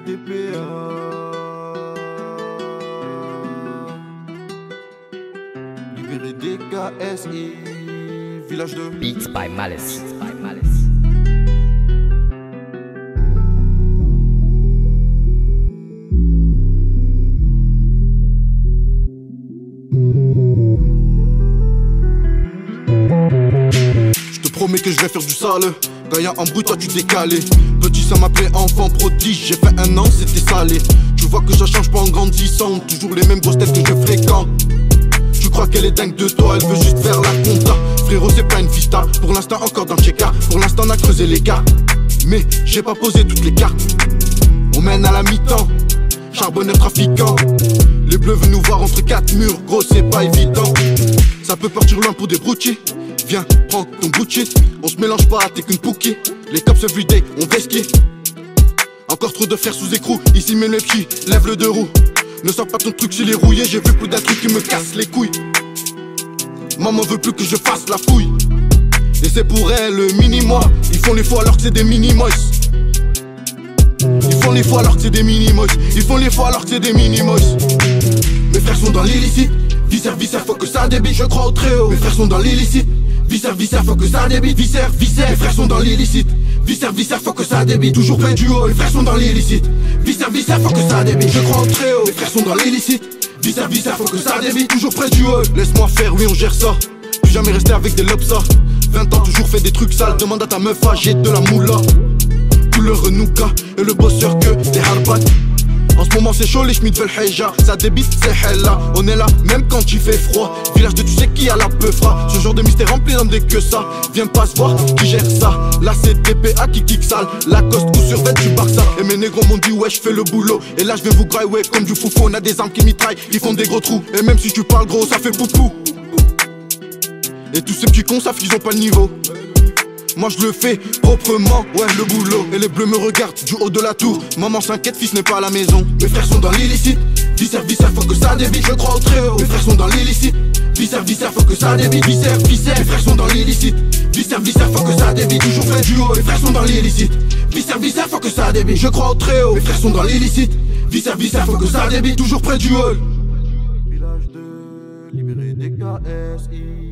TPA. Libéré des KSI, village de Beats by Malice. Je te promets que je vais faire du sale. Quand y'a un bruit, toi tu t'es calé. Petit, ça m'appelait enfant prodige. J'ai fait un an, c'était salé. Tu vois que ça change pas en grandissant. Toujours les mêmes grosses têtes que je fréquente. Tu crois qu'elle est dingue de toi, elle veut juste faire la compta. Frérot, c'est pas une fista. Pour l'instant, encore dans le check-up. Pour l'instant, on a creusé les cas. Mais j'ai pas posé toutes les cartes. On mène à la mi-temps. Charbonneur trafiquant. Les bleus veulent nous voir entre quatre murs. Gros, c'est pas évident. Ça peut partir loin pour des broutilles. Viens, prends ton Gucci. On se mélange pas, t'es qu'une pouki. Les cops everyday, on vesquille. Encore trop de frères sous écrou. Ici même les petits, lève le deux roues. Ne sors pas ton truc s'il est rouillé. J'ai vu plus d'un truc qui me casse les couilles. Maman veut plus que je fasse la fouille. Et c'est pour elle le mini-moi. Ils font les faux alors que c'est des mini-mois. Ils font les faux alors que c'est des mini-mois. Ils font les faux alors que c'est des mini-mois. Mes frères sont dans l'illicite. Viscère, faut que ça débite. Je crois au très haut. Mes frères sont dans l'illicite. Viscère, faut que ça débite. Viscère. Mes frères sont dans l'illicite. Viscère, faut que ça débite. Toujours près du haut. Mes frères sont dans l'illicite. Viscère, faut que ça débite. Je crois au très haut. Mes frères sont dans l'illicite. Viscère, faut que ça débite. Toujours près du haut. Laisse-moi faire, oui, on gère ça. Plus jamais rester avec des lobes, ça. 20 ans, toujours fait des trucs sales. Demande à ta meuf, j'ai de la moula. Couleur Renouka et le bosseur que des harbat. En ce moment c'est chaud, les schmitt veulent heja. Ça débite, c'est hella. On est là, même quand il fait froid. Village de tu sais qui a la peufra. Ce genre de mystère rempli d'hommes des que ça. Viens pas se voir qui gère ça. Là c'est TPA qui kick sale. Lacoste coup sur du Barça. Et mes négros m'ont dit ouais je fais le boulot. Et là je vais vous grailler ouais comme du foufou. On a des armes qui mitraillent, ils font des gros trous. Et même si tu parles gros ça fait poupou. Et tous ces petits cons savent qu'ils ont pas le niveau. Moi je le fais proprement, ouais le boulot. Et les bleus me regardent du haut de la tour. Maman s'inquiète, fils n'est pas à la maison. Mes frères sont dans l'illicite. Viscère, faut que ça débite. Je crois au très haut. Mes frères sont dans l'illicite. Viscère, faut que ça débite. Viscère. Mes frères sont dans l'illicite. Viscère, faut que ça débite. Toujours près du haut. Mes frères sont dans l'illicite. Viscère, faut que ça débite. Je crois au très haut. Mes frères sont dans l'illicite. Viscère, faut que ça débite. Toujours près du haut. Village de libéré des KSI.